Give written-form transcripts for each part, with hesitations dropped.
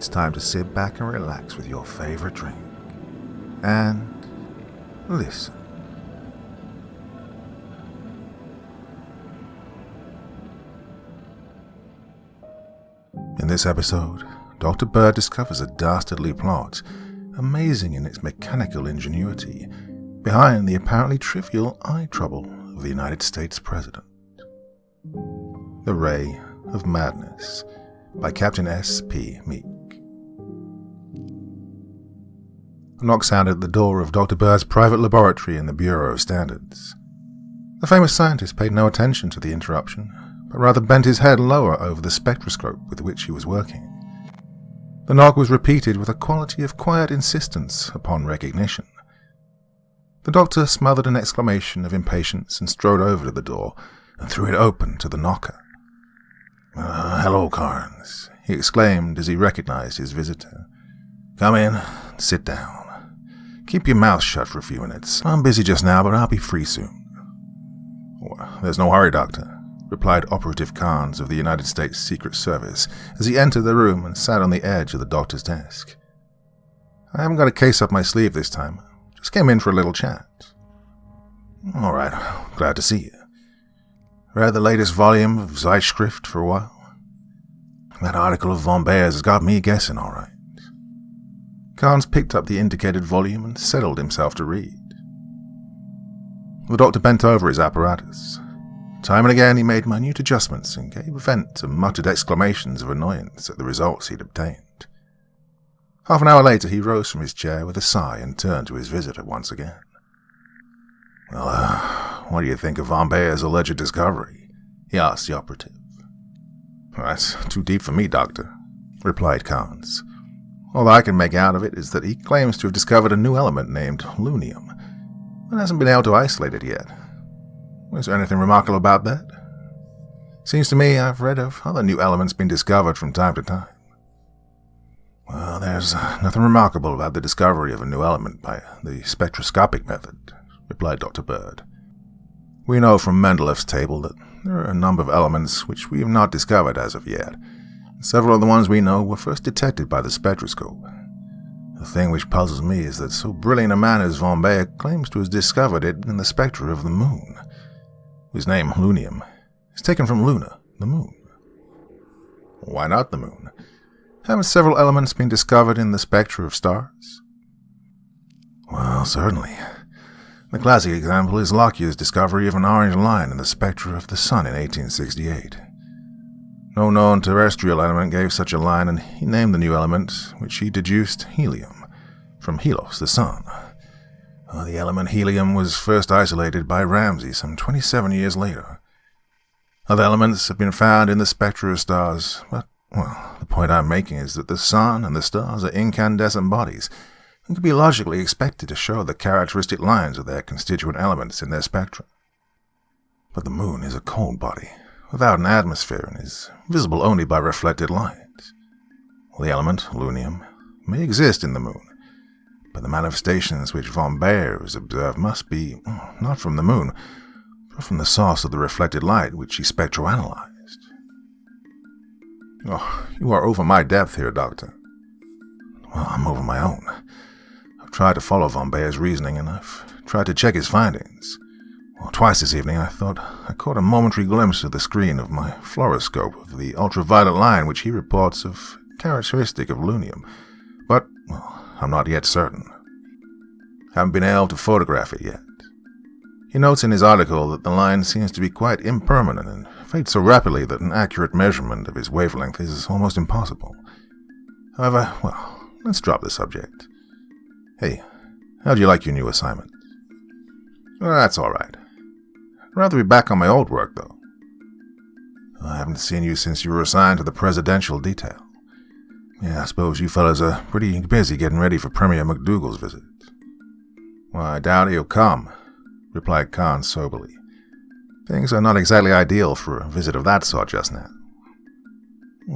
it's time to sit back and relax with your favorite drink. And listen. In this episode, Dr. Bird discovers a dastardly plot, amazing in its mechanical ingenuity, behind the apparently trivial eye trouble of the United States President. The Ray of Madness by Captain S.P. Meek. A knock sounded at the door of Dr. Bird's private laboratory in the Bureau of Standards. The famous scientist paid no attention to the interruption, but rather bent his head lower over the spectroscope with which he was working. The knock was repeated with a quality of quiet insistence upon recognition. The doctor smothered an exclamation of impatience and strode over to the door and threw it open to the knocker. "Hello, Carnes," he exclaimed as he recognized his visitor. "Come in, sit down. Keep your mouth shut for a few minutes. I'm busy just now, but I'll be free soon." "There's no hurry, Doctor," replied Operative Carnes of the United States Secret Service as he entered the room and sat on the edge of the doctor's desk. "I haven't got a case up my sleeve this time. Just came in for a little chat." "All right, glad to see you. Read the latest volume of Zeitschrift for a while? That article of Von Bayer's has got me guessing, all right." Carnes picked up the indicated volume and settled himself to read. The doctor bent over his apparatus. Time and again he made minute adjustments and gave vent to muttered exclamations of annoyance at the results he'd obtained. Half an hour later he rose from his chair with a sigh and turned to his visitor once again. "Well, what do you think of Von Bayer's alleged discovery?" he asked the operative. "That's too deep for me, Doctor," replied Carnes. "All I can make out of it is that he claims to have discovered a new element named lunium, but hasn't been able to isolate it yet. Is there anything remarkable about that? Seems to me I've read of other new elements being discovered from time to time." "Well, there's nothing remarkable about the discovery of a new element by the spectroscopic method," replied Dr. Bird. "We know from Mendeleff's table that there are a number of elements which we have not discovered as of yet. Several of the ones we know were first detected by the spectroscope. The thing which puzzles me is that so brilliant a man as Von Bayer claims to have discovered it in the spectra of the moon, whose name, lunium, is taken from Luna, the moon." "Why not the moon? Haven't several elements been discovered in the spectra of stars?" "Well, certainly. The classic example is Lockyer's discovery of an orange line in the spectra of the Sun in 1868. No known terrestrial element gave such a line, and he named the new element, which he deduced helium, from Helos, the Sun. The element helium was first isolated by Ramsay some 27 years later. Other elements have been found in the spectra of stars, but, well, the point I'm making is that the Sun and the stars are incandescent bodies, and can be logically expected to show the characteristic lines of their constituent elements in their spectra. But the moon is a cold body, without an atmosphere, and is visible only by reflected light. The element, lunium, may exist in the moon, but the manifestations which Von Bayer has observed must be not from the moon, but from the source of the reflected light which he spectroanalyzed. "Oh, you are over my depth here, Doctor." "Well, I'm over my own. I've tried to follow Von Bayer's reasoning, and I've tried to check his findings. Well, twice this evening I thought I caught a momentary glimpse of the screen of my fluoroscope of the ultraviolet line which he reports of characteristic of lunium, but, well, I'm not yet certain. Haven't been able to photograph it yet. He notes in his article that the line seems to be quite impermanent and fades so rapidly that an accurate measurement of its wavelength is almost impossible. However, well, let's drop the subject. Hey, how'd you like your new assignment?" "Well, that's all right. I'd rather be back on my old work, though." "I haven't seen you since you were assigned to the presidential detail. Yeah, I suppose you fellas are pretty busy getting ready for Premier McDougal's visit." "Well, I doubt he'll come," replied Khan soberly. "Things are not exactly ideal for a visit of that sort just now."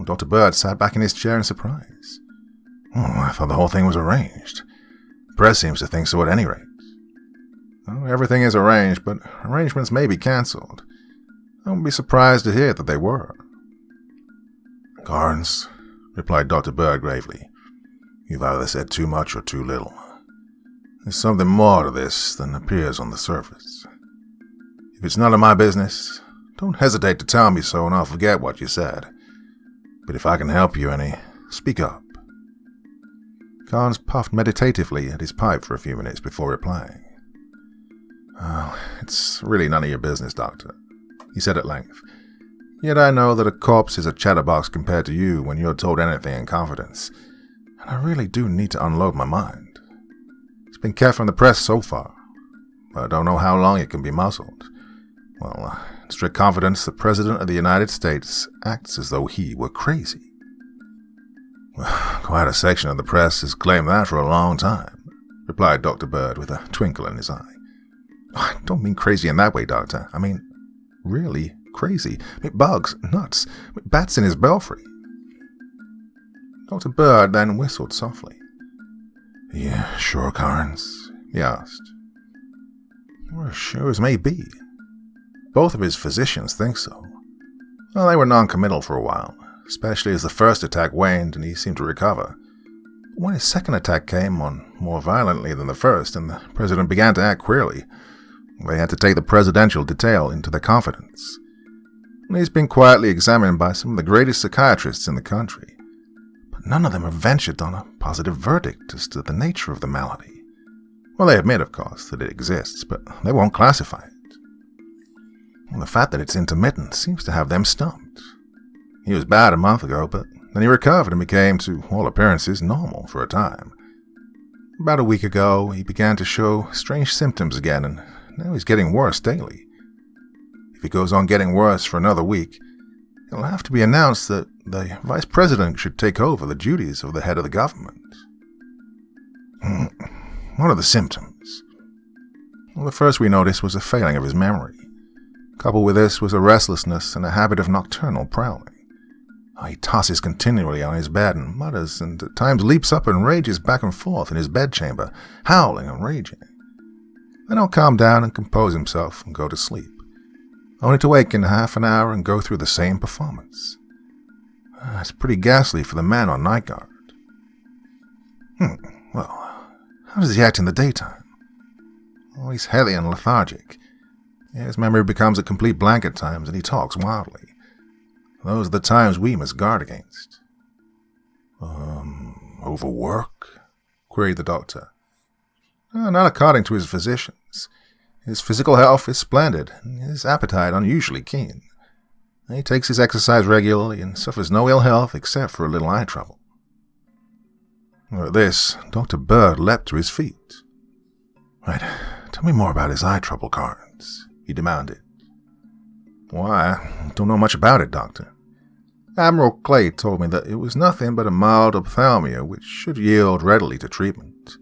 Dr. Bird sat back in his chair in surprise. I thought the whole thing was arranged. The press seems to think so at any rate." "Everything is arranged, but arrangements may be cancelled. I wouldn't be surprised to hear that they were." "Carnes," replied Dr. Bird gravely. "You've either said too much or too little. There's something more to this than appears on the surface. If it's none of my business, don't hesitate to tell me so and I'll forget what you said. But if I can help you any, speak up." Carnes puffed meditatively at his pipe for a few minutes before replying. "Well, it's really none of your business, Doctor," he said at length. "Yet I know that a corpse is a chatterbox compared to you when you're told anything in confidence, and I really do need to unload my mind. It's been kept from the press so far, but I don't know how long it can be muzzled. Well, in strict confidence, the President of the United States acts as though he were crazy." "Well, quite a section of the press has claimed that for a long time," replied Dr. Bird with a twinkle in his eye. "I don't mean crazy in that way, Doctor. I mean really crazy. Bugs, nuts, bats in his belfry." Dr. Bird then whistled softly. "Yeah, sure, Carnes?" he asked. "Well, sure as may be. Both of his physicians think so. Well, they were non-committal for a while, especially as the first attack waned and he seemed to recover. But when his second attack came on more violently than the first and the president began to act queerly, they had to take the presidential detail into their confidence. And he's been quietly examined by some of the greatest psychiatrists in the country, but none of them have ventured on a positive verdict as to the nature of the malady. Well, they admit, of course, that it exists, but they won't classify it. And the fact that it's intermittent seems to have them stumped. He was bad a month ago, but then he recovered and became, to all appearances, normal for a time. About a week ago, he began to show strange symptoms again, and now he's getting worse daily. If he goes on getting worse for another week, it'll have to be announced that the vice president should take over the duties of the head of the government." "What are the symptoms?" "Well, the first we noticed was a failing of his memory. Coupled with this was a restlessness and a habit of nocturnal prowling. He tosses continually on his bed and mutters, and at times leaps up and rages back and forth in his bedchamber, howling and raging. Then he'll calm down and compose himself and go to sleep, only to wake in half an hour and go through the same performance. It's pretty ghastly for the man on night guard." "Well, how does he act in the daytime?" "Oh, he's heavy and lethargic. His memory becomes a complete blank at times, and he talks wildly. Those are the times we must guard against." Overwork?" queried the doctor. "Not according to his physicians. His physical health is splendid, and his appetite unusually keen. He takes his exercise regularly and suffers no ill health except for a little eye trouble." At this, Dr. Bird leapt to his feet. "Right, tell me more about his eye trouble, Carnes," he demanded. "Why, I don't know much about it, Doctor. Admiral Clay told me that it was nothing but a mild ophthalmia which should yield readily to treatment.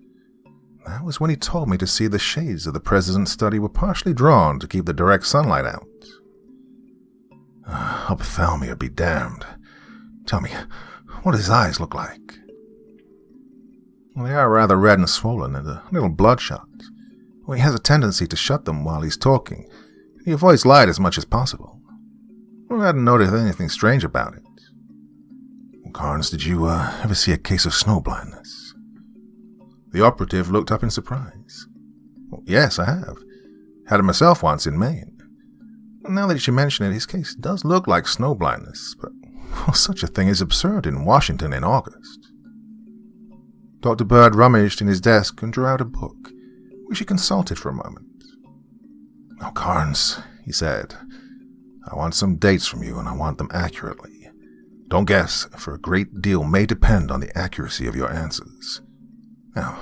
That was when he told me to see the shades of the president's study were partially drawn to keep the direct sunlight out." "Ophthalmia be damned. Tell me, what do his eyes look like?" "Well, they are rather red and swollen and a little bloodshot. He has a tendency to shut them while he's talking. He avoids light as much as possible. I hadn't noticed anything strange about it." "Carnes, did you ever see a case of snow blindness?" The operative looked up in surprise. "Well, yes, I have. Had it myself once in Maine. Now that you mention it, his case does look like snow blindness, but such a thing is absurd in Washington in August." Dr. Bird rummaged in his desk and drew out a book, which he consulted for a moment. "Now, Carnes," he said, "I want some dates from you, and I want them accurately. Don't guess, for a great deal may depend on the accuracy of your answers. Now,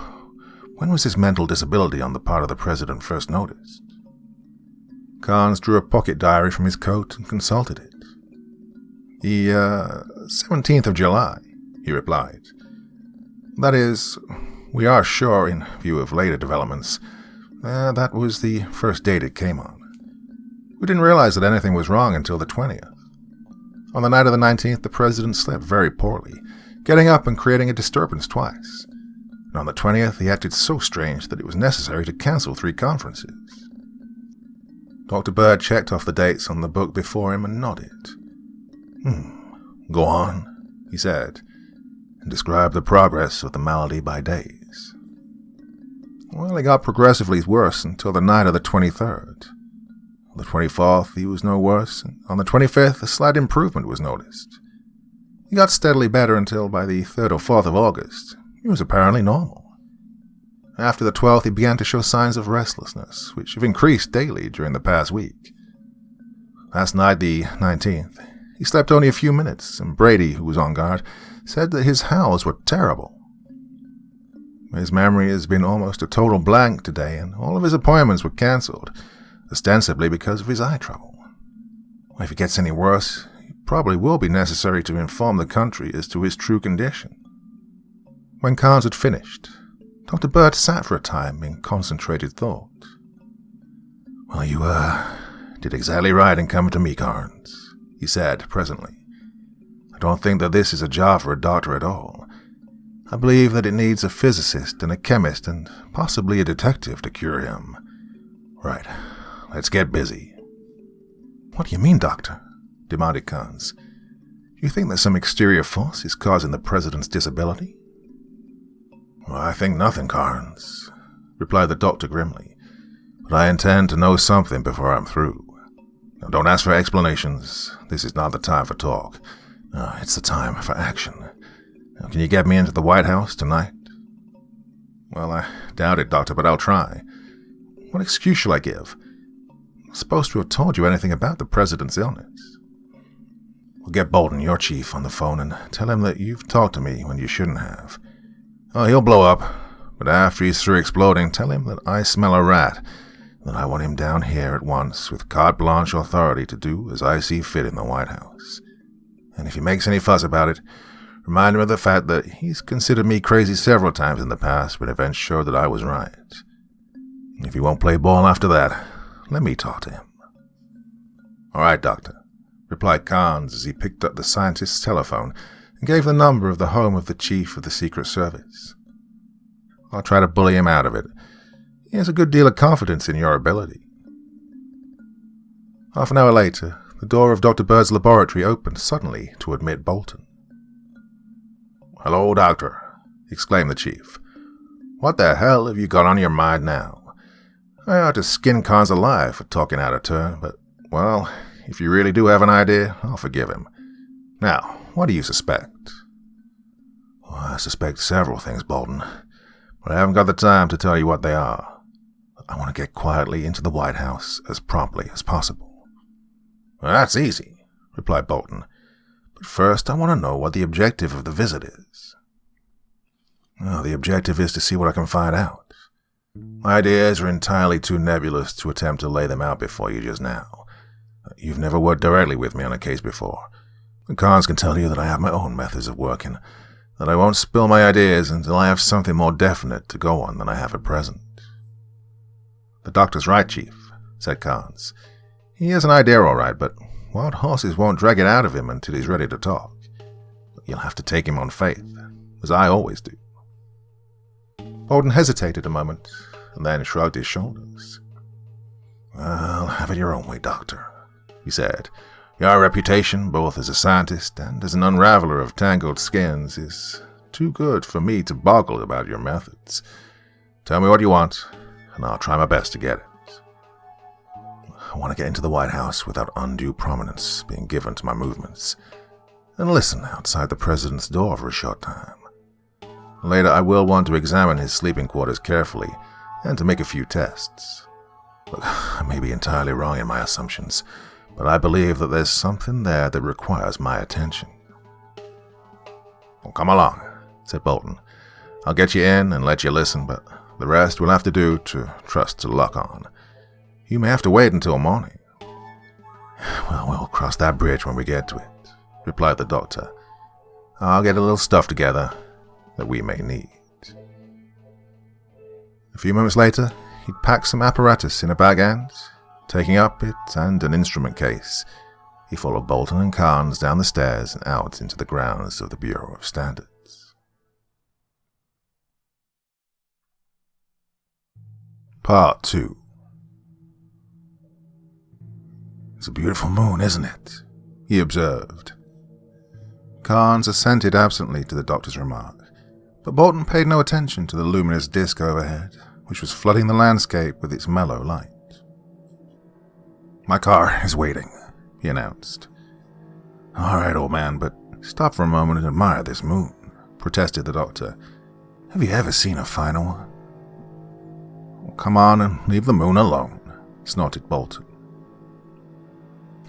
when was this mental disability on the part of the president first noticed?" Carnes drew a pocket diary from his coat and consulted it. "The 17th of July, he replied. "That is, we are sure, in view of later developments, that was the first date it came on. We didn't realize that anything was wrong until the 20th. On the night of the 19th, the president slept very poorly, getting up and creating a disturbance twice. And on the 20th, he acted so strange that it was necessary to cancel 3 conferences." Dr. Bird checked off the dates on the book before him and nodded. Go on," he said. described the progress of the malady by days. Well, it got progressively worse until the night of the 23rd. On the 24th, he was no worse, and on the 25th, a slight improvement was noticed. He got steadily better until by the 3rd or 4th of August, he was apparently normal. After the 12th, he began to show signs of restlessness, which have increased daily during the past week. Last night, the 19th, he slept only a few minutes, and Brady, who was on guard, said that his howls were terrible. His memory has been almost a total blank today, and all of his appointments were cancelled, ostensibly because of his eye trouble. If he gets any worse, it probably will be necessary to inform the country as to his true condition. When Carnes had finished, Dr. Bird sat for a time in concentrated thought. "Well, you, did exactly right in coming to me, Carnes," he said presently. "I don't think that this is a job for a doctor at all. I believe that it needs a physicist and a chemist and possibly a detective to cure him. Right, let's get busy." "What do you mean, Doctor?" demanded Carnes. "You think that some exterior force is causing the president's disability?" "Well, I think nothing, Carnes," replied the doctor grimly. "But I intend to know something before I'm through. Now, don't ask for explanations. This is not the time for talk. No, it's the time for action. Now, can you get me into the White House tonight?" "Well, I doubt it, Doctor, but I'll try. What excuse shall I give? I'm not supposed to have told you anything about the president's illness." "We'll get Bolton, your chief, on the phone and tell him that you've talked to me when you shouldn't have. Oh, he'll blow up, but after he's through exploding, tell him that I smell a rat, and that I want him down here at once with carte blanche authority to do as I see fit in the White House. And if he makes any fuss about it, remind him of the fact that he's considered me crazy several times in the past when events showed that I was right. If he won't play ball after that, let me talk to him." "All right, Doctor," replied Carnes as he picked up the scientist's telephone and gave the number of the home of the chief of the Secret Service. "I'll try to bully him out of it. He has a good deal of confidence in your ability." Half an hour later, the door of Dr. Bird's laboratory opened suddenly to admit Bolton. "Hello, Doctor," exclaimed the chief. "What the hell have you got on your mind now? I ought to skin Carnes alive for talking out of turn, but, well, if you really do have an idea, I'll forgive him. Now, what do you suspect?" "Well, I suspect several things, Bolton, but I haven't got the time to tell you what they are. I want to get quietly into the White House as promptly as possible." "Well, that's easy," replied Bolton. "But first I want to know what the objective of the visit is." "Well, the objective is to see what I can find out. My ideas are entirely too nebulous to attempt to lay them out before you just now. You've never worked directly with me on a case before. And Carnes can tell you that I have my own methods of working, that I won't spill my ideas until I have something more definite to go on than I have at present." "The doctor's right, Chief," said Carnes. "He has an idea all right, but wild horses won't drag it out of him until he's ready to talk. You'll have to take him on faith, as I always do." Bolton hesitated a moment, and then shrugged his shoulders. "Well, have it your own way, Doctor," he said. "Your reputation, both as a scientist and as an unraveler of tangled skins, is too good for me to boggle about your methods. Tell me what you want, and I'll try my best to get it." "I want to get into the White House without undue prominence being given to my movements, and listen outside the president's door for a short time. Later, I will want to examine his sleeping quarters carefully and to make a few tests. Look, I may be entirely wrong in my assumptions, but I believe that there's something there that requires my attention." "Well, come along," said Bolton. "I'll get you in and let you listen, but the rest we'll have to do to trust to luck on. You may have to wait until morning." "Well, we'll cross that bridge when we get to it," replied the doctor. "I'll get a little stuff together that we may need." A few moments later, he'd packed some apparatus in a bag and, taking up it and an instrument case, he followed Bolton and Carnes down the stairs and out into the grounds of the Bureau of Standards. Part 2. "It's a beautiful moon, isn't it?" he observed. Carnes assented absently to the doctor's remark, but Bolton paid no attention to the luminous disk overhead, which was flooding the landscape with its mellow light. "My car is waiting," he announced. "All right, old man, but stop for a moment and admire this moon," protested the doctor. "Have you ever seen a finer one?" "Well, come on and leave the moon alone," snorted Bolton.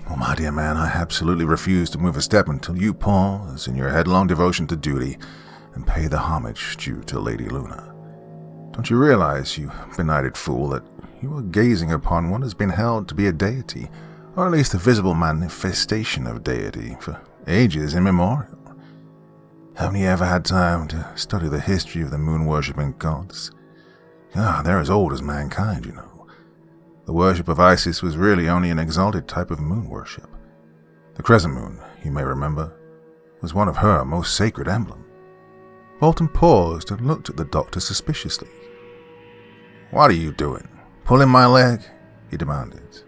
"Oh, my dear man, I absolutely refuse to move a step until you pause in your headlong devotion to duty and pay the homage due to Lady Luna. Don't you realize, you benighted fool, that you are gazing upon what has been held to be a deity, or at least a visible manifestation of deity, for ages immemorial? Haven't you ever had time to study the history of the moon-worshipping gods? They're as old as mankind, you know. The worship of Isis was really only an exalted type of moon worship. The crescent moon, you may remember, was one of her most sacred emblems." Bolton paused and looked at the doctor suspiciously. "What are you doing? Pulling my leg?" he demanded.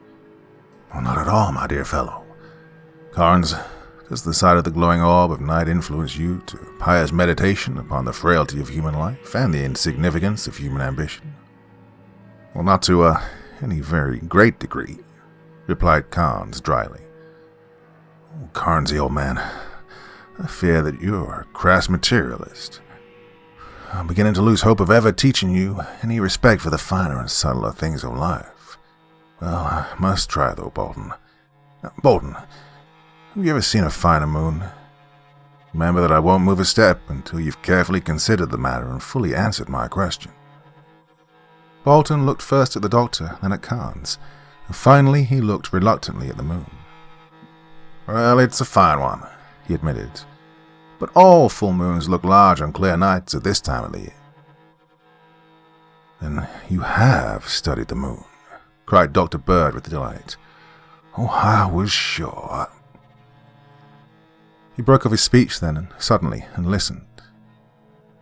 "Well, not at all, my dear fellow. Carnes, does the sight of the glowing orb of night influence you to pious meditation upon the frailty of human life and the insignificance of human ambition?" "Well, not to any very great degree," replied Carnes dryly. "Oh, Carnesy, old man, I fear that you're a crass materialist. I'm beginning to lose hope of ever teaching you any respect for the finer and subtler things of life. Well, I must try, though, Bolton. Now, Bolton, have you ever seen a finer moon? Remember that I won't move a step until you've carefully considered the matter and fully answered my question." Bolton looked first at the doctor, then at Carnes, and finally he looked reluctantly at the moon. "Well, it's a fine one," he admitted, "but all full moons look large on clear nights at this time of the year." "Then you have studied the moon," cried Dr. Bird with delight. "Oh, I was sure." He broke off his speech then, suddenly, and listened.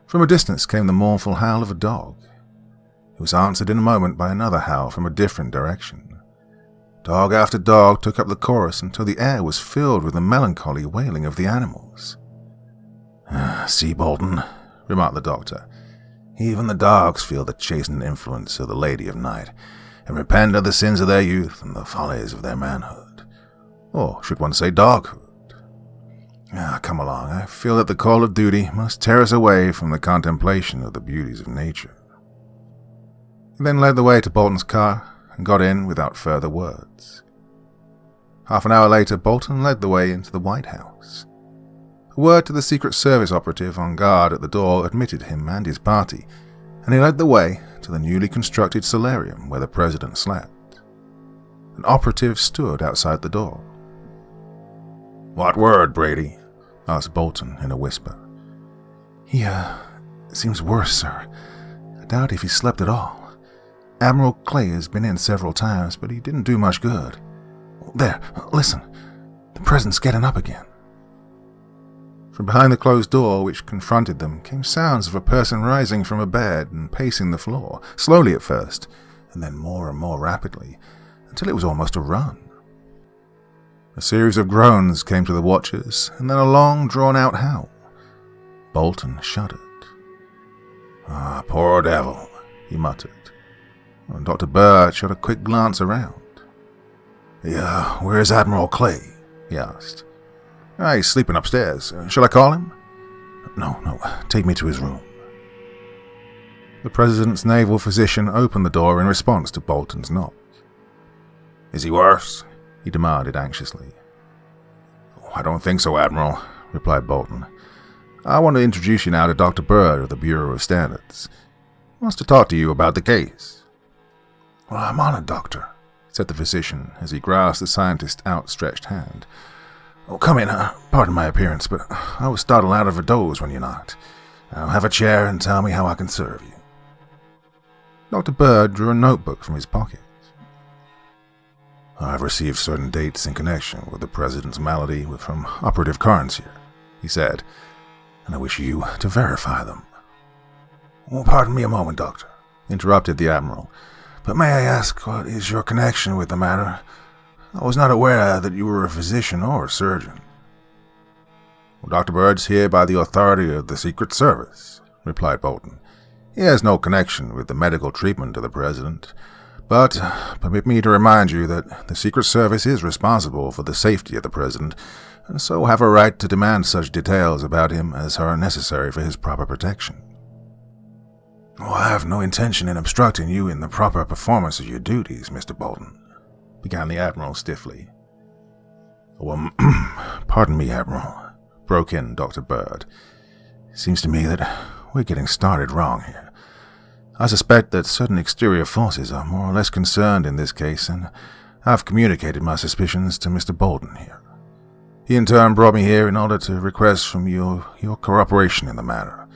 From a distance came the mournful howl of a dog. It was answered in a moment by another howl from a different direction. Dog after dog took up the chorus until the air was filled with the melancholy wailing of the animals. "See, Bolton," remarked the doctor, "even the dogs feel the chastening influence of the Lady of Night, and repent of the sins of their youth and the follies of their manhood. Or should one say doghood? Come along, I feel that the call of duty must tear us away from the contemplation of the beauties of nature." He then led the way to Bolton's car and got in without further words. Half an hour later, Bolton led the way into the White House. A word to the Secret Service operative on guard at the door admitted him and his party, and he led the way to the newly constructed solarium where the president slept. An operative stood outside the door. "What word, Brady?" asked Bolton in a whisper. He seems worse, sir. I doubt if he slept at all. Admiral Clay has been in several times, but he didn't do much good. There, listen. The president's getting up again." From behind the closed door which confronted them came sounds of a person rising from a bed and pacing the floor, slowly at first, and then more and more rapidly, until it was almost a run. A series of groans came to the watchers, and then a long, drawn-out howl. Bolton shuddered. "Ah, poor devil," he muttered. And Dr. Bird shot a quick glance around. Where's Admiral Clay?" he asked. "He's sleeping upstairs. Shall I call him?" No, take me to his room." The president's naval physician opened the door in response to Bolton's knock. "Is he worse?" he demanded anxiously. "I don't think so, Admiral," replied Bolton. "I want to introduce you now to Dr. Bird of the Bureau of Standards. He wants to talk to you about the case." "Well, I'm honored, Doctor," said the physician as he grasped the scientist's outstretched hand. "Oh, come in. Pardon my appearance, but I was startled out of a doze when you knocked. Now have a chair and tell me how I can serve you." Dr. Bird drew a notebook from his pocket. "I've received certain dates in connection with the President's malady from Operative Carnes here," he said, "and I wish you to verify them." "Oh, pardon me a moment, Doctor," interrupted the Admiral, "but may I ask what is your connection with the matter? I was not aware that you were a physician or a surgeon." Well, Dr. Bird's here by the authority of the Secret Service, replied Bolton. He has no connection with the medical treatment of the President, but permit me to remind you that the Secret Service is responsible for the safety of the President, and so have a right to demand such details about him as are necessary for his proper protection. Oh, I have no intention in obstructing you in the proper performance of your duties, Mr. Bolton, began the Admiral stiffly. Pardon me, Admiral, broke in Dr. Bird. Seems to me that we're getting started wrong here. I suspect that certain exterior forces are more or less concerned in this case, and I've communicated my suspicions to Mr. Bolton here. He in turn brought me here in order to request from you your cooperation in the matter.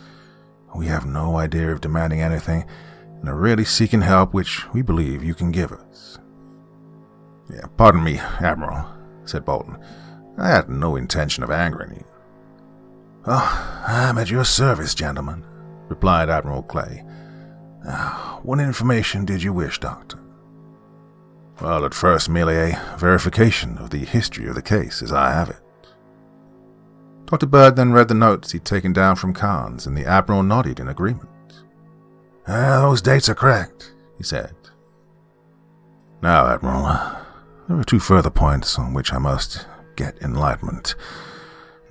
We have no idea of demanding anything, and are really seeking help which we believe you can give us. Pardon me, Admiral, said Bolton. I had no intention of angering you. Oh, I'm at your service, gentlemen, replied Admiral Clay. What information did you wish, Doctor? Well, at first merely a verification of the history of the case as I have it. Dr. Bird then read the notes he'd taken down from Carnes, and the Admiral nodded in agreement. Those dates are correct, he said. Now, Admiral, there are two further points on which I must get enlightenment.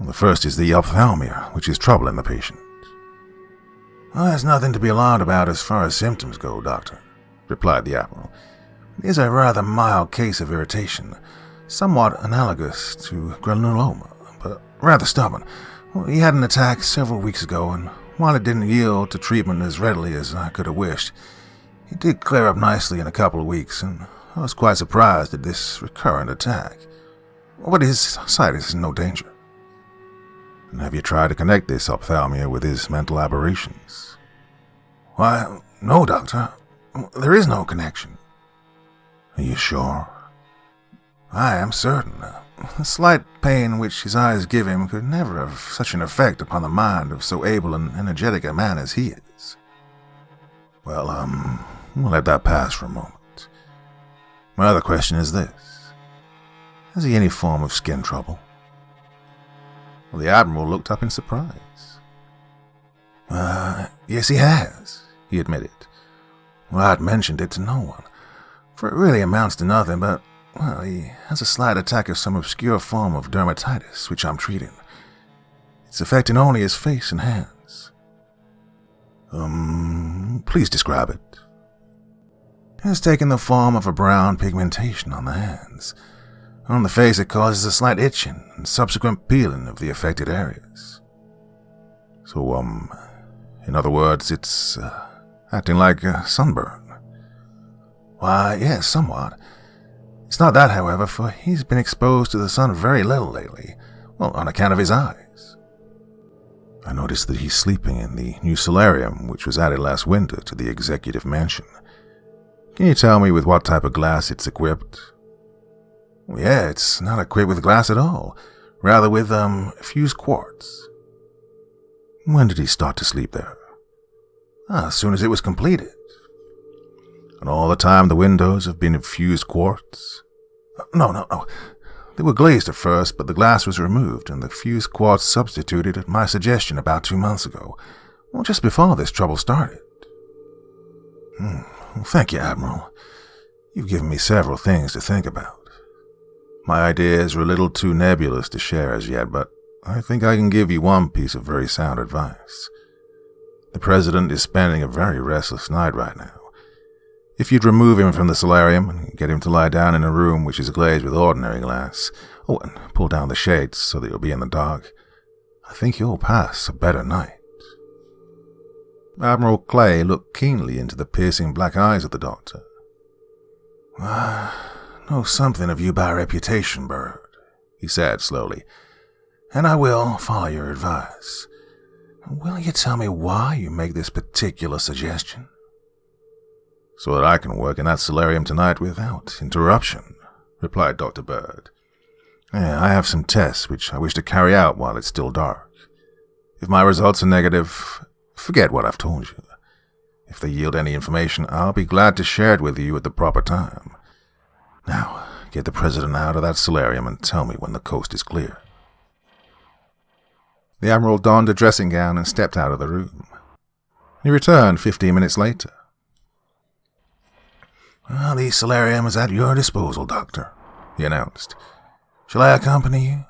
The first is the ophthalmia, which is troubling the patient. Well, there's nothing to be alarmed about as far as symptoms go, Doctor, replied the Admiral. It is a rather mild case of irritation, somewhat analogous to granuloma, but rather stubborn. He had an attack several weeks ago, and while it didn't yield to treatment as readily as I could have wished, it did clear up nicely in a couple of weeks, and I was quite surprised at this recurrent attack. But his sight is in no danger. And have you tried to connect this ophthalmia with his mental aberrations? Why, no, Doctor. There is no connection. Are you sure? I am certain. The slight pain which his eyes give him could never have such an effect upon the mind of so able and energetic a man as he is. Well, we'll let that pass for a moment. My other question is this. Has he any form of skin trouble? Well, the Admiral looked up in surprise. Yes, he has, he admitted. Well, I'd mentioned it to no one, for it really amounts to nothing, but, well, he has a slight attack of some obscure form of dermatitis, which I'm treating. It's affecting only his face and hands. Please describe it. It has taken the form of a brown pigmentation on the hands. On the face, it causes a slight itching and subsequent peeling of the affected areas. So, in other words, it's acting like a sunburn. Why, yes, somewhat. It's not that, however, for he's been exposed to the sun very little lately, well, on account of his eyes. I noticed that he's sleeping in the new solarium which was added last winter to the executive mansion. Can you tell me with what type of glass it's equipped? Yeah, it's not equipped with glass at all, rather with, fused quartz. When did he start to sleep there? As soon as it was completed. And all the time the windows have been fused quartz? No. They were glazed at first, but the glass was removed, and the fused quartz substituted at my suggestion about 2 months ago, well, just before this trouble started. Well, thank you, Admiral. You've given me several things to think about. My ideas are a little too nebulous to share as yet, but I think I can give you one piece of very sound advice. The President is spending a very restless night right now. If you'd remove him from the solarium and get him to lie down in a room which is glazed with ordinary glass, and pull down the shades so that he'll be in the dark, I think you'll pass a better night. Admiral Clay looked keenly into the piercing black eyes of the doctor. Know something of you by reputation, Bird, he said slowly, and I will follow your advice. Will you tell me why you make this particular suggestion? So that I can work in that solarium tonight without interruption, replied Dr. Bird. I have some tests which I wish to carry out while it's still dark. If my results are negative, forget what I've told you. If they yield any information, I'll be glad to share it with you at the proper time. Now, get the President out of that solarium and tell me when the coast is clear. The Admiral donned a dressing gown and stepped out of the room. He returned 15 minutes later. "Well, the solarium is at your disposal, Doctor," he announced. "Shall I accompany you?"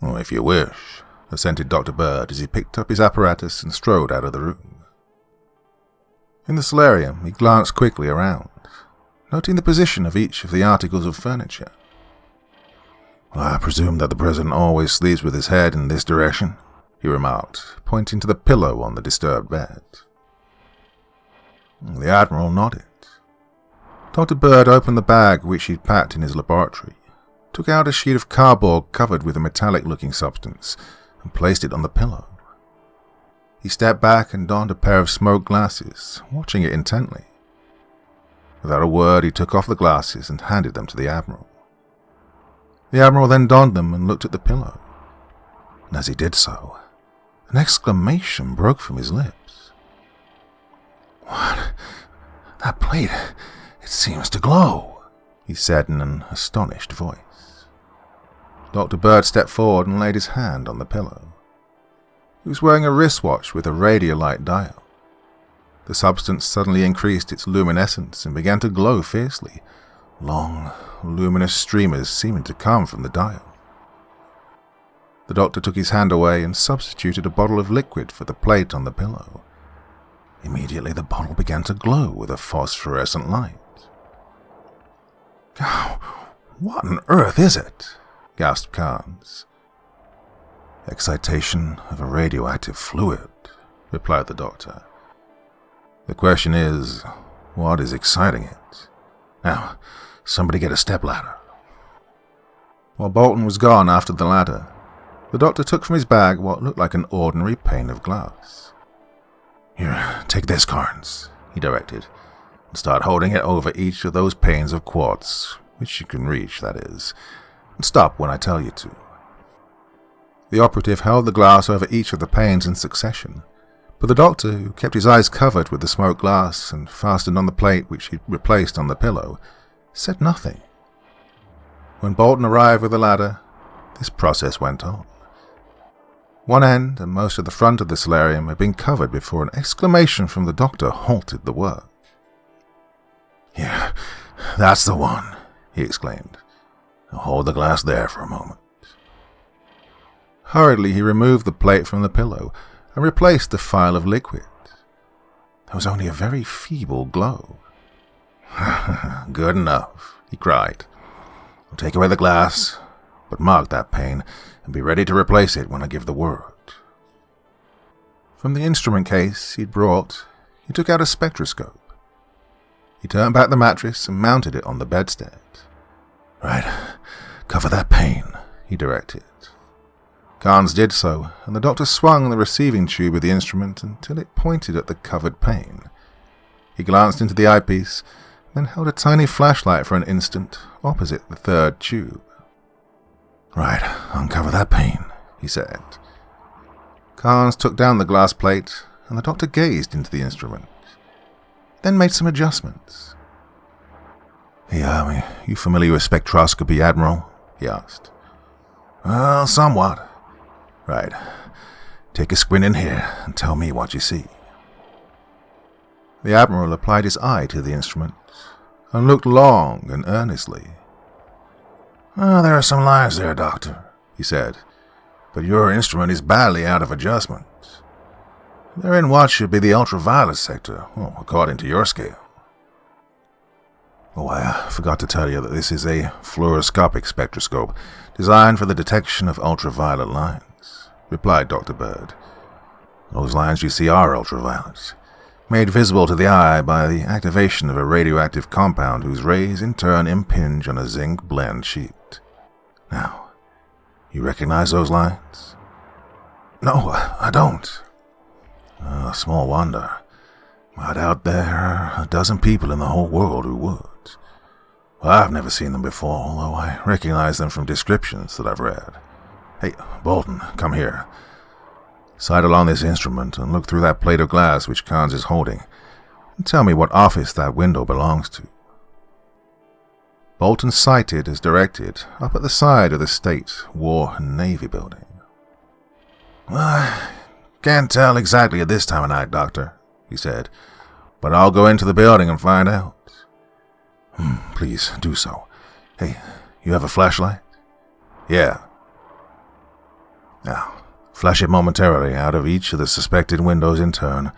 "Oh, if you wish," assented Dr. Bird as he picked up his apparatus and strode out of the room. In the solarium, he glanced quickly around, noting the position of each of the articles of furniture. "Well, I presume that the President always sleeps with his head in this direction," he remarked, pointing to the pillow on the disturbed bed. The Admiral nodded. Dr. Bird opened the bag which he'd packed in his laboratory, took out a sheet of cardboard covered with a metallic-looking substance, and placed it on the pillow. He stepped back and donned a pair of smoked glasses, watching it intently. Without a word, he took off the glasses and handed them to the Admiral. The Admiral then donned them and looked at the pillow. And as he did so, an exclamation broke from his lips. "What? That plate, it seems to glow," he said in an astonished voice. Dr. Bird stepped forward and laid his hand on the pillow. He was wearing a wristwatch with a radiolite dial. The substance suddenly increased its luminescence and began to glow fiercely, long, luminous streamers seeming to come from the dial. The doctor took his hand away and substituted a bottle of liquid for the plate on the pillow. Immediately the bottle began to glow with a phosphorescent light. "Oh, what on earth is it?" gasped Carnes. "Excitation of a radioactive fluid," replied the doctor. "The question is, what is exciting it? Now, somebody get a stepladder." While Bolton was gone after the ladder, the doctor took from his bag what looked like an ordinary pane of glass. "Here, take this, Carnes," he directed, "and start holding it over each of those panes of quartz, which you can reach, that is, and stop when I tell you to." The operative held the glass over each of the panes in succession, but the doctor, who kept his eyes covered with the smoked glass and fastened on the plate which he'd replaced on the pillow, said nothing. When Bolton arrived with the ladder, this process went on. One end and most of the front of the solarium had been covered before an exclamation from the doctor halted the work. "Here, that's the one," he exclaimed. "Now hold the glass there for a moment." Hurriedly he removed the plate from the pillow and replaced the phial of liquid. There was only a very feeble glow. "Good enough," he cried. "I'll take away the glass, but mark that pane and be ready to replace it when I give the word." From the instrument case he'd brought, he took out a spectroscope. He turned back the mattress and mounted it on the bedstead. "Right, cover that pane," he directed. Carnes did so, and the doctor swung the receiving tube of the instrument until it pointed at the covered pane. He glanced into the eyepiece, then held a tiny flashlight for an instant opposite the third tube. "Right, uncover that pane," he said. Carnes took down the glass plate, and the doctor gazed into the instrument, then made some adjustments. "Hey, you familiar with spectroscopy, Admiral?" he asked. "Well, somewhat." "Right. Take a squint in here and tell me what you see." The Admiral applied his eye to the instrument and looked long and earnestly. "There are some lines there, Doctor," he said, "but your instrument is badly out of adjustment. They're in what should be the ultraviolet sector, according to your scale." "Oh, I forgot to tell you that this is a fluoroscopic spectroscope designed for the detection of ultraviolet lines," replied Dr. Bird. "Those lines you see are ultraviolet, made visible to the eye by the activation of a radioactive compound whose rays in turn impinge on a zinc blende sheet. Now, you recognize those lines?" "No, I don't." "Small wonder. I doubt there are a dozen people in the whole world who would. Well, I've never seen them before, although I recognize them from descriptions that I've read. Hey, Bolton, come here. Sidle on this instrument and look through that plate of glass which Carnes is holding, and tell me what office that window belongs to." Bolton sighted as directed up at the side of the State, War and Navy building. "Well, can't tell exactly at this time of night, Doctor," he said, "but I'll go into the building and find out." Please do so. Hey, you have a flashlight?" "Yeah." "Now, flash it momentarily out of each of the suspected windows in turn,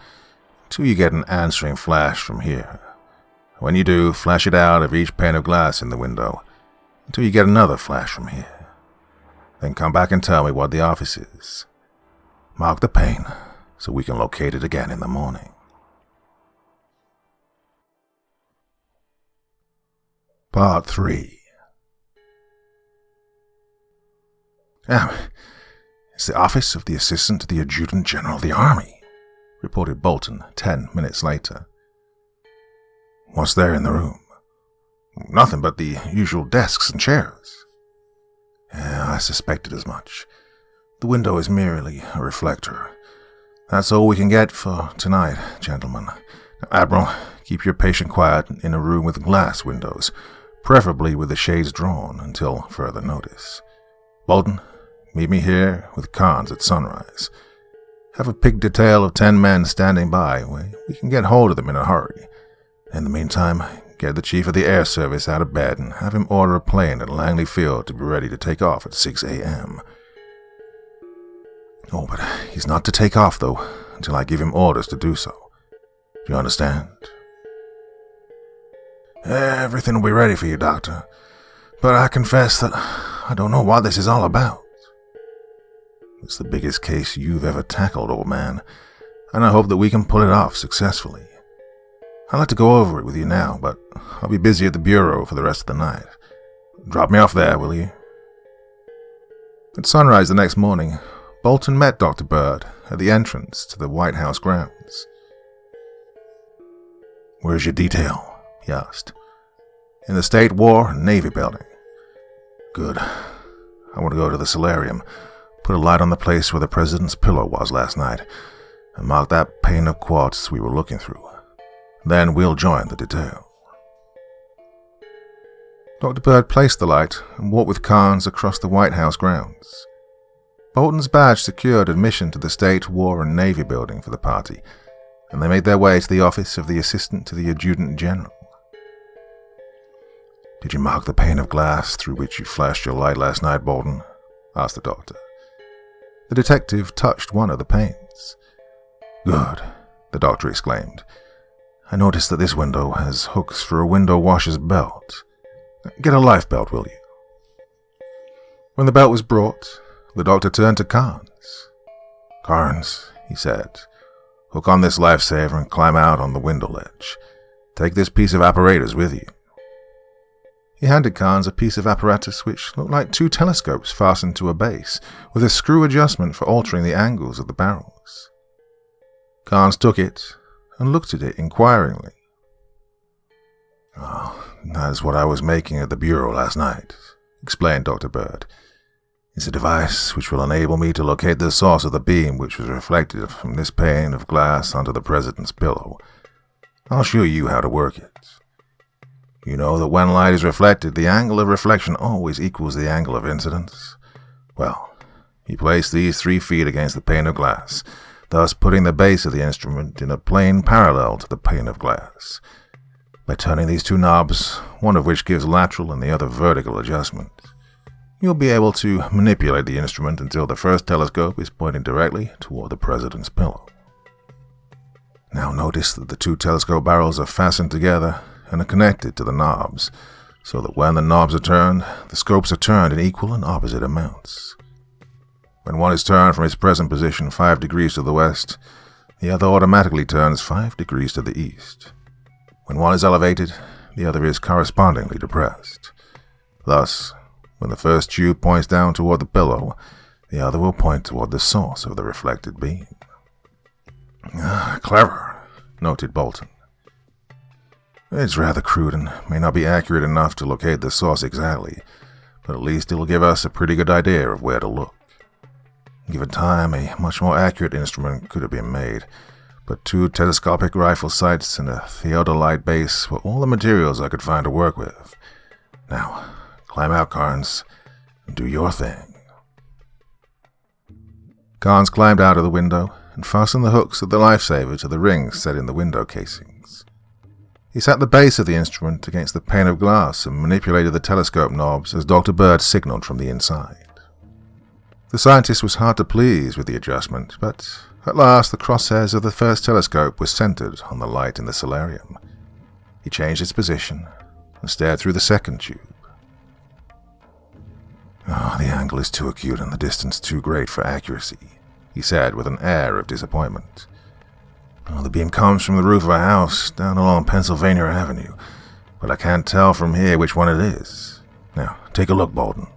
until you get an answering flash from here. When you do, flash it out of each pane of glass in the window, until you get another flash from here. Then come back and tell me what the office is. Mark the pane, so we can locate it again in the morning." Part 3. It's the office of the Assistant to the Adjutant General of the Army," reported Bolton 10 minutes later. "What's there in the room?" "Nothing but the usual desks and chairs." "I suspected as much. The window is merely a reflector. That's all we can get for tonight, gentlemen. Now, Admiral, keep your patient quiet in a room with glass windows, preferably with the shades drawn until further notice. Bolton, meet me here with Carnes at sunrise. Have a picked detail of 10 men standing by. We can get hold of them in a hurry. In the meantime, get the Chief of the Air Service out of bed and have him order a plane at Langley Field to be ready to take off at 6 a.m. Oh, but he's not to take off, though, until I give him orders to do so. Do you understand?" "Everything will be ready for you, Doctor, but I confess that I don't know what this is all about." "It's the biggest case you've ever tackled, old man, and I hope that we can pull it off successfully. I'd like to go over it with you now, but I'll be busy at the bureau for the rest of the night. Drop me off there, will you?" At sunrise the next morning, Bolton met Dr. Bird at the entrance to the White House grounds. "Where's your detail?" he asked. "In the State War and Navy building." "Good. I want to go to the solarium, put a light on the place where the president's pillow was last night, and mark that pane of quartz we were looking through. Then we'll join the detail." Dr. Bird placed the light and walked with Carnes across the White House grounds. Bolton's badge secured admission to the State War and Navy building for the party, and they made their way to the office of the Assistant to the Adjutant General. "Did you mark the pane of glass through which you flashed your light last night, Bolton?" asked the doctor. The detective touched one of the panes. "Good," the doctor exclaimed. "I noticed that this window has hooks for a window washer's belt. Get a life belt, will you?" When the belt was brought, the doctor turned to Carnes. "Carnes," he said, "hook on this lifesaver and climb out on the window ledge. Take this piece of apparatus with you." He handed Carnes a piece of apparatus which looked like 2 telescopes fastened to a base, with a screw adjustment for altering the angles of the barrels. Carnes took it and looked at it inquiringly. "Oh, that's what I was making at the bureau last night," explained Dr. Bird. "It's a device which will enable me to locate the source of the beam which was reflected from this pane of glass onto the president's pillow. I'll show you how to work it. You know that when light is reflected, the angle of reflection always equals the angle of incidence. Well, you place these 3 feet against the pane of glass, thus putting the base of the instrument in a plane parallel to the pane of glass. By turning these 2 knobs, one of which gives lateral and the other vertical adjustment, you'll be able to manipulate the instrument until the first telescope is pointing directly toward the president's pillow. Now notice that the 2 telescope barrels are fastened together and are connected to the knobs, so that when the knobs are turned, the scopes are turned in equal and opposite amounts. When one is turned from its present position 5 degrees to the west, the other automatically turns 5 degrees to the east. When one is elevated, the other is correspondingly depressed. Thus, when the first tube points down toward the pillow, the other will point toward the source of the reflected beam. "Clever," noted Bolton. "It's rather crude and may not be accurate enough to locate the source exactly, but at least it'll give us a pretty good idea of where to look. Given time, a much more accurate instrument could have been made, but 2 telescopic rifle sights and a theodolite base were all the materials I could find to work with. Now, climb out, Carnes, and do your thing." Carnes climbed out of the window and fastened the hooks of the lifesaver to the rings set in the window casings. He sat the base of the instrument against the pane of glass and manipulated the telescope knobs as Dr. Bird signaled from the inside. The scientist was hard to please with the adjustment, but at last the crosshairs of the first telescope were centered on the light in the solarium. He changed its position and stared through the second tube. "Oh, the angle is too acute and the distance too great for accuracy," he said with an air of disappointment. "Oh, the beam comes from the roof of a house down along Pennsylvania Avenue, but I can't tell from here which one it is. Now, take a look, Bolton."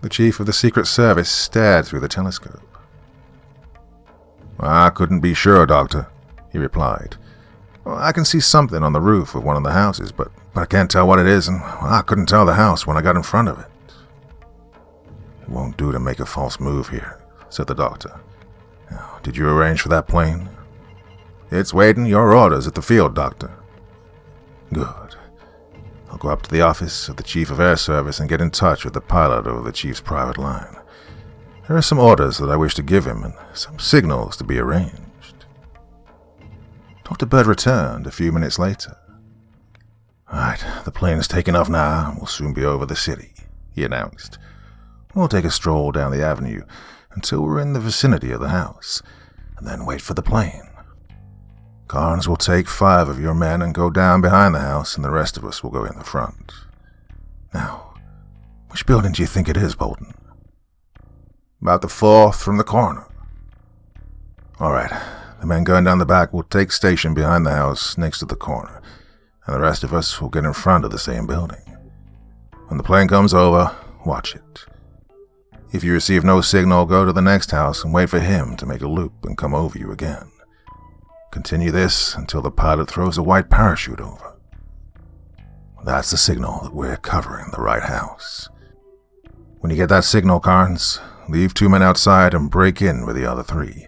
The chief of the Secret Service stared through the telescope. "I couldn't be sure, Doctor," he replied. "Well, I can see something on the roof of one of the houses, but I can't tell what it is, and I couldn't tell the house when I got in front of it." "It won't do to make a false move here," said the doctor. "Now, did you arrange for that plane?" "It's waiting your orders at the field, Doctor." "Good. I'll go up to the office of the Chief of Air Service and get in touch with the pilot over the Chief's private line. There are some orders that I wish to give him and some signals to be arranged." Dr. Bird returned a few minutes later. "All right, the plane is taking off now and will soon be over the city," he announced. "We'll take a stroll down the avenue until we're in the vicinity of the house, and then wait for the plane. Carnes will take 5 of your men and go down behind the house, and the rest of us will go in the front. Now, which building do you think it is, Bolton?" "About the 4th from the corner." "All right, the men going down the back will take station behind the house next to the corner, and the rest of us will get in front of the same building. When the plane comes over, watch it. If you receive no signal, go to the next house and wait for him to make a loop and come over you again. Continue this until the pilot throws a white parachute over. That's the signal that we're covering the right house. When you get that signal, Carnes, leave 2 men outside and break in with the other 3.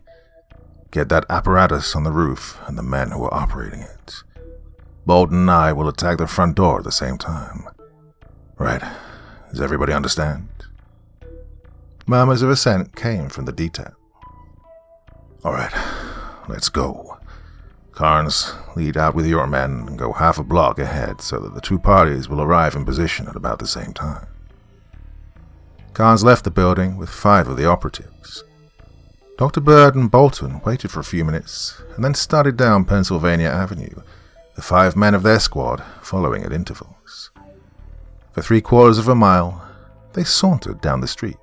Get that apparatus on the roof and the men who are operating it. Bolton and I will attack the front door at the same time. Right, does everybody understand?" Murmurs of assent came from the detail. "All right, let's go. Carnes, lead out with your men and go half a block ahead so that the 2 parties will arrive in position at about the same time." Carnes left the building with 5 of the operatives. Dr. Bird and Bolton waited for a few minutes and then started down Pennsylvania Avenue, the 5 men of their squad following at intervals. For 3/4 of a mile, they sauntered down the street.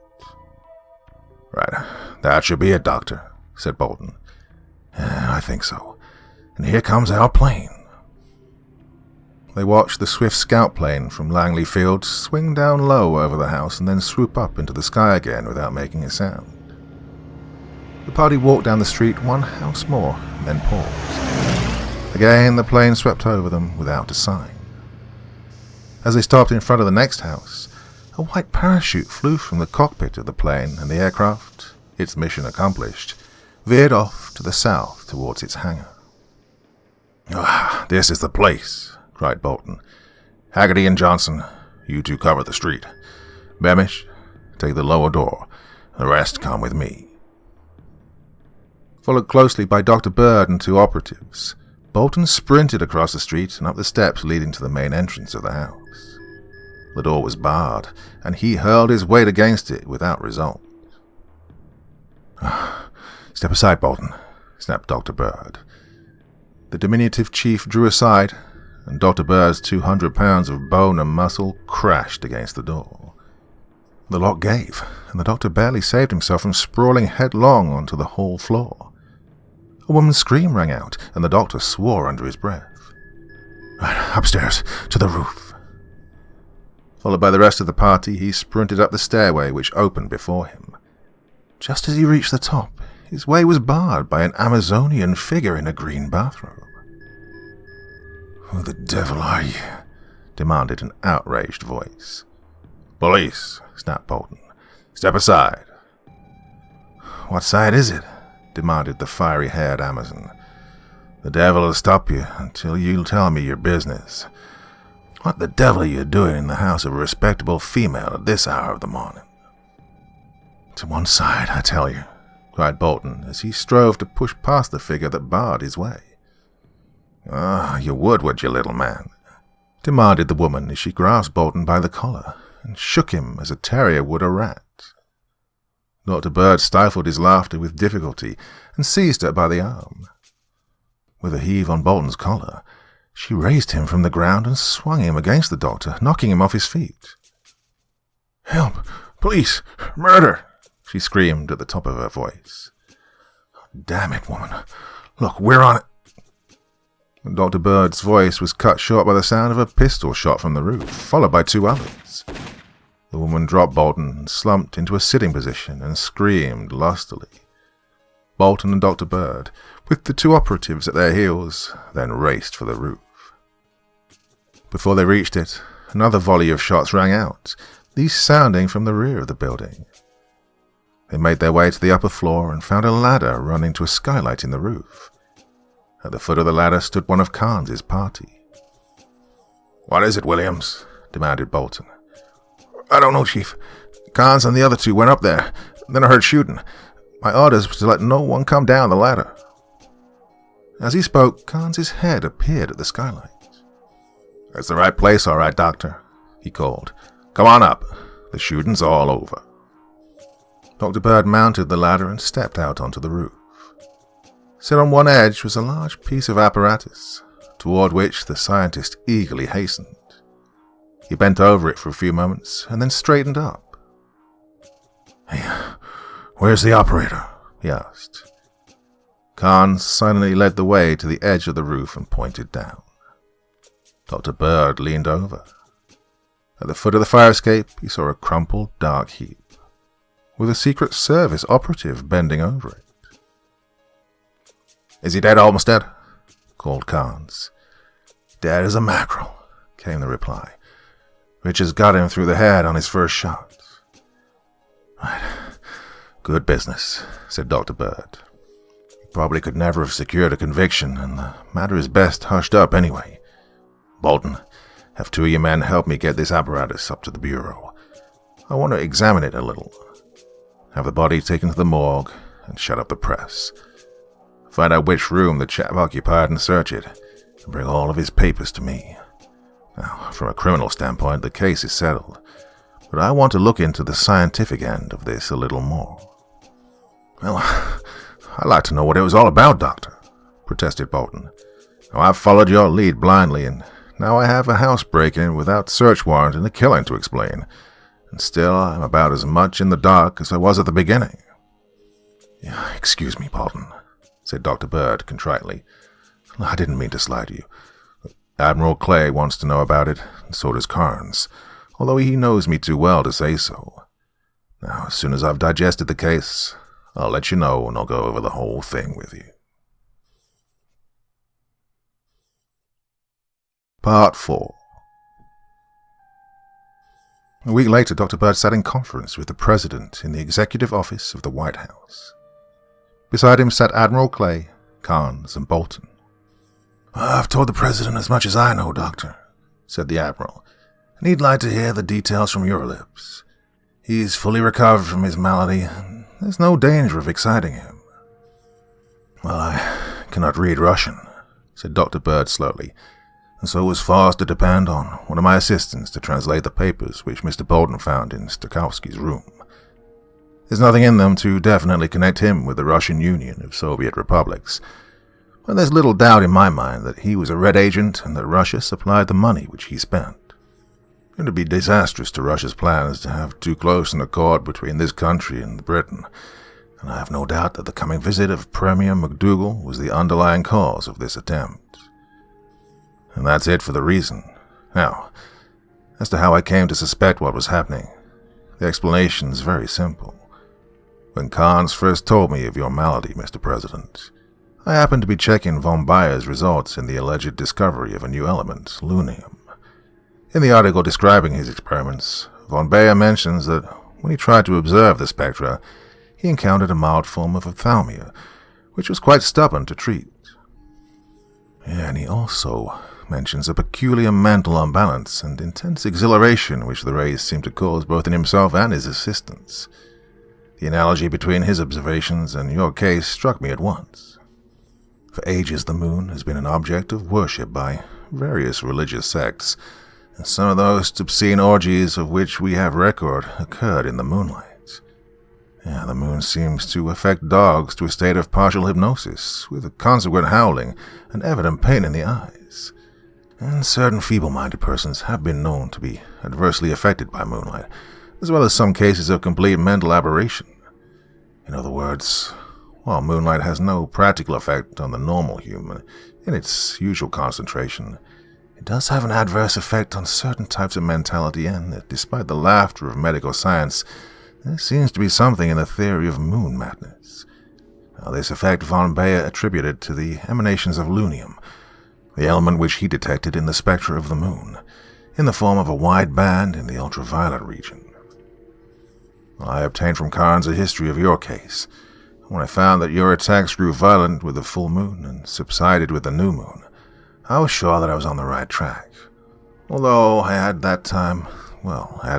"Right, that should be it, Doctor," said Bolton. "I think so. And here comes our plane." They watched the swift scout plane from Langley Field swing down low over the house and then swoop up into the sky again without making a sound. The party walked down the street 1 house more and then paused. Again, the plane swept over them without a sign. As they stopped in front of the next house, a white parachute flew from the cockpit of the plane, and the aircraft, its mission accomplished, veered off to the south towards its hangar. "Ah, this is the place," cried Bolton. "Haggerty and Johnson, you 2 cover the street. Beamish, take the lower door. The rest come with me." Followed closely by Dr. Bird and 2 operatives, Bolton sprinted across the street and up the steps leading to the main entrance of the house. The door was barred, and he hurled his weight against it without result. "Step aside, Bolton," snapped Dr. Bird. The diminutive chief drew aside, and Dr. Bird's 200 pounds of bone and muscle crashed against the door. The lock gave, and the doctor barely saved himself from sprawling headlong onto the hall floor. A woman's scream rang out, and the doctor swore under his breath. "Right, upstairs, to the roof." Followed by the rest of the party, he sprinted up the stairway which opened before him. Just as he reached the top, his way was barred by an Amazonian figure in a green bathrobe. "Who the devil are you?" demanded an outraged voice. "Police," snapped Bolton. "Step aside." "What side is it?" demanded the fiery-haired Amazon. "The devil will stop you until you tell me your business. What the devil are you doing in the house of a respectable female at this hour of the morning?" To one side, I tell you, cried Bolton, as he strove to push past the figure that barred his way. Ah, you would you, little man? Demanded the woman as she grasped Bolton by the collar and shook him as a terrier would a rat. Dr. Bird stifled his laughter with difficulty and seized her by the arm. With a heave on Bolton's collar, she raised him from the ground and swung him against the doctor, knocking him off his feet. "Help! Police! Murder!" she screamed at the top of her voice. "Damn it, woman. Look, we're on it." Dr. Bird's voice was cut short by the sound of a pistol shot from the roof, followed by two others. The woman dropped Bolton and slumped into a sitting position and screamed lustily. Bolton and Dr. Bird, with the two operatives at their heels, then raced for the roof. Before they reached it, another volley of shots rang out, these sounding from the rear of the building. They made their way to the upper floor and found a ladder running to a skylight in the roof. At the foot of the ladder stood one of Carnes's party. "What is it, Williams?" demanded Bolton. "I don't know, Chief. Carnes and the other two went up there. Then I heard shooting. My orders was to let no one come down the ladder." As he spoke, Carnes's head appeared at the skylight. "That's the right place, all right, Doctor," he called. "Come on up. The shooting's all over." Dr. Bird mounted the ladder and stepped out onto the roof. Set on one edge was a large piece of apparatus, toward which the scientist eagerly hastened. He bent over it for a few moments and then straightened up. "Hey, where's the operator?" he asked. Carnes silently led the way to the edge of the roof and pointed down. Dr. Bird leaned over. At the foot of the fire escape, he saw a crumpled, dark heap, with a Secret Service operative bending over it. "Is he dead, Olmsted?" called Carnes. "Dead as a mackerel," came the reply. "Richards got him through the head on his first shot." "Right. Good business," said Dr. Bird. "He probably could never have secured a conviction, and the matter is best hushed up anyway. Bolton, have two of your men help me get this apparatus up to the bureau. I want to examine it a little. Have the body taken to the morgue and shut up the press. Find out which room the chap occupied and search it, and bring all of his papers to me. Now, from a criminal standpoint, the case is settled, but I want to look into the scientific end of this a little more." "Well, I'd like to know what it was all about, Doctor," protested Bolton. "Now, I've followed your lead blindly, and now I have a house break-in without search warrant and a killing to explain, and still I'm about as much in the dark as I was at the beginning." "Excuse me, Bolton," said Dr. Bird contritely. "I didn't mean to slight you. Admiral Clay wants to know about it, and so does Carnes, although he knows me too well to say so. Now, as soon as I've digested the case, I'll let you know, and I'll go over the whole thing with you." Part 4. A week later, Dr. Bird sat in conference with the President in the Executive Office of the White House. Beside him sat Admiral Clay, Carnes, and Bolton. "I've told the President as much as I know, Doctor," said the Admiral, "and he'd like to hear the details from your lips. He's fully recovered from his malady, and there's no danger of exciting him." "Well, I cannot read Russian," said Dr. Bird slowly, "and so was forced to depend on one of my assistants to translate the papers which Mr. Bolton found in Stokowski's room. There's nothing in them to definitely connect him with the Russian Union of Soviet Republics, but there's little doubt in my mind that he was a Red agent and that Russia supplied the money which he spent. It would be disastrous to Russia's plans to have too close an accord between this country and Britain, and I have no doubt that the coming visit of Premier MacDougall was the underlying cause of this attempt. And that's it for the reason. Now, as to how I came to suspect what was happening, the explanation is very simple. When Carnes first told me of your malady, Mr. President, I happened to be checking von Bayer's results in the alleged discovery of a new element, lunium. In the article describing his experiments, von Bayer mentions that when he tried to observe the spectra, he encountered a mild form of ophthalmia, which was quite stubborn to treat. And he also mentions a peculiar mental imbalance and intense exhilaration which the rays seemed to cause both in himself and his assistants. The analogy between his observations and your case struck me at once. For ages the moon has been an object of worship by various religious sects, and some of the most obscene orgies of which we have record occurred in the moonlight. The moon seems to affect dogs to a state of partial hypnosis, with a consequent howling and evident pain in the eyes. And certain feeble-minded persons have been known to be adversely affected by moonlight, as well as some cases of complete mental aberration. In other words, while moonlight has no practical effect on the normal human in its usual concentration, it does have an adverse effect on certain types of mentality, and despite the laughter of medical science, there seems to be something in the theory of moon madness. This effect von Baer attributed to the emanations of lunium, the element which he detected in the spectra of the moon, in the form of a wide band in the ultraviolet region. I obtained from Carnes a history of your case. When I found that your attacks grew violent with the full moon and subsided with the new moon, I was sure that I was on the right track. Although I had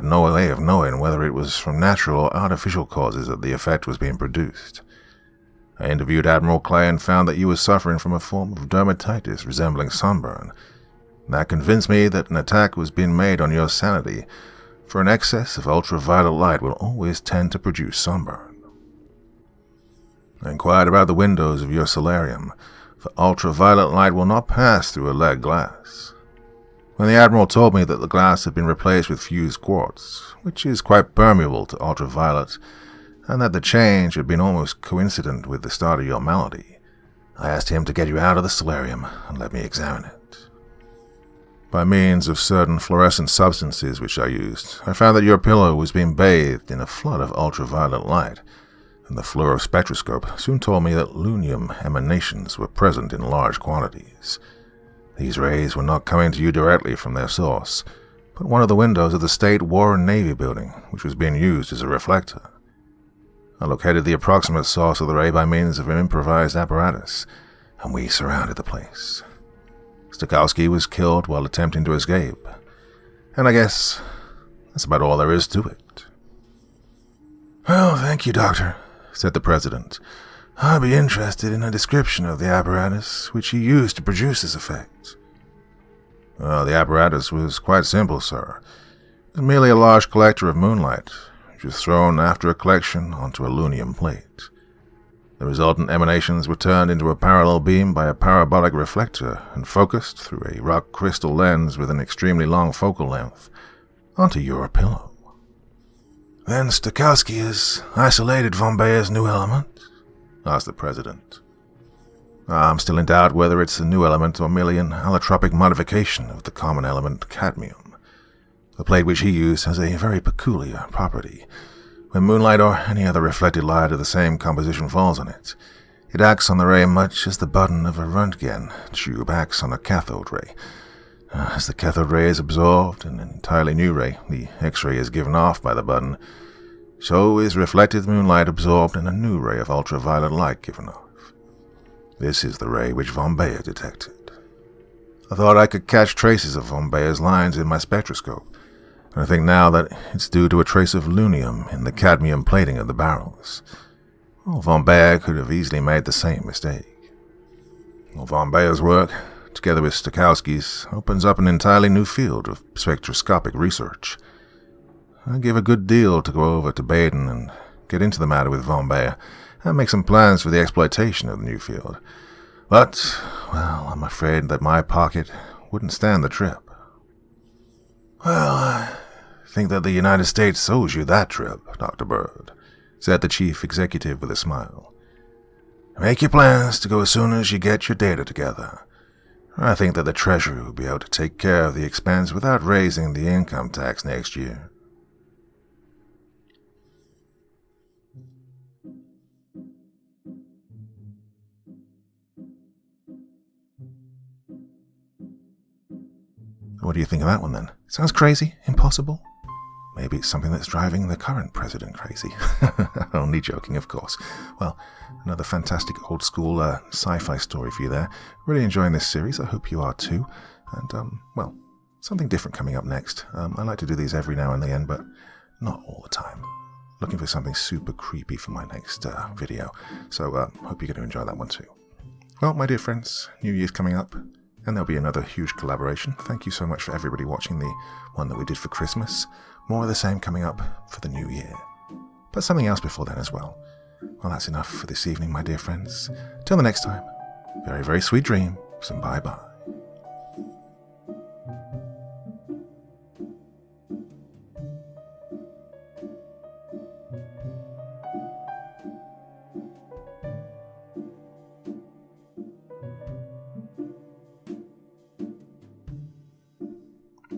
no way of knowing whether it was from natural or artificial causes that the effect was being produced. I interviewed Admiral Clay and found that you were suffering from a form of dermatitis resembling sunburn. That convinced me that an attack was being made on your sanity, for an excess of ultraviolet light will always tend to produce sunburn. I inquired about the windows of your solarium, for ultraviolet light will not pass through a lead glass. When the Admiral told me that the glass had been replaced with fused quartz, which is quite permeable to ultraviolet, and that the change had been almost coincident with the start of your malady, I asked him to get you out of the solarium and let me examine it. By means of certain fluorescent substances which I used, I found that your pillow was being bathed in a flood of ultraviolet light, and the fluorospectroscope soon told me that lunium emanations were present in large quantities. These rays were not coming to you directly from their source, but one of the windows of the State War and Navy building, which was being used as a reflector. I located the approximate source of the ray by means of an improvised apparatus, and we surrounded the place. Stokowski was killed while attempting to escape, and I guess that's about all there is to it. "Well, thank you, Doctor," said the President. "I'd be interested in a description of the apparatus which you used to produce this effect." The apparatus was quite simple, sir. It was merely a large collector of moonlight, which was thrown after a collection onto a lunium plate. The resultant emanations were turned into a parallel beam by a parabolic reflector and focused through a rock crystal lens with an extremely long focal length onto your pillow. "Then Stokowski has isolated von Bayer's new element?" asked the President. "I'm still in doubt whether it's a new element or merely an allotropic modification of the common element cadmium. The plate which he used has a very peculiar property. When moonlight or any other reflected light of the same composition falls on it, it acts on the ray much as the button of a Röntgen tube acts on a cathode ray. As the cathode ray is absorbed in an entirely new ray, the X-ray is given off by the button, so is reflected moonlight absorbed in a new ray of ultraviolet light given off. This is the ray which von Baer detected. I thought I could catch traces of von Bayer's lines in my spectroscope, and I think now that it's due to a trace of lunium in the cadmium plating of the barrels. Von Baer could have easily made the same mistake. Von Bayer's work, together with Stokowski's, opens up an entirely new field of spectroscopic research. I give a good deal to go over to Baden and get into the matter with von Baer and make some plans for the exploitation of the new field. But, I'm afraid that my pocket wouldn't stand the trip. "Well, I think that the United States owes you that trip, Dr. Bird," said the chief executive with a smile. "Make your plans to go as soon as you get your data together. I think that the Treasury will be able to take care of the expense without raising the income tax next year." What do you think of that one, then? Sounds crazy? Impossible? Maybe it's something that's driving the current president crazy. Only joking, of course. Well, another fantastic old-school sci-fi story for you there. Really enjoying this series. I hope you are too. And, something different coming up next. I like to do these every now and again, but not all the time. looking for something super creepy for my next video. So hope you're going to enjoy that one too. Well, my dear friends, New Year's coming up, and there'll be another huge collaboration. Thank you so much for everybody watching the one that we did for Christmas. More of the same coming up for the New Year. But something else before then as well. Well, that's enough for this evening, my dear friends. Till the next time, very, very sweet dreams, and bye-bye.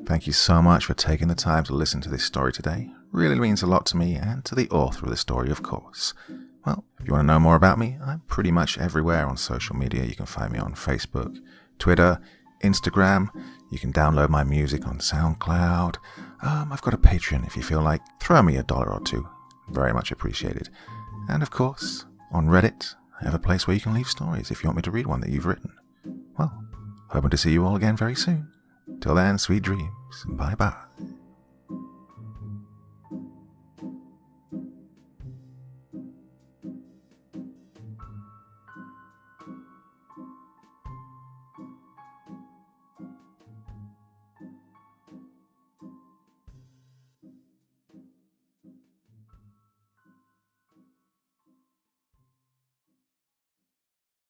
Thank you so much for taking the time to listen to this story today. Really means a lot to me and to the author of the story, of course. Well, if you want to know more about me, I'm pretty much everywhere on social media. You can find me on Facebook, Twitter, Instagram. You can download my music on SoundCloud. I've got a Patreon if you feel like throwing me $1 or $2. Very much appreciated. And of course, on Reddit, I have a place where you can leave stories if you want me to read one that you've written. Well, hoping to see you all again very soon. Till then, sweet dreams. Bye-bye.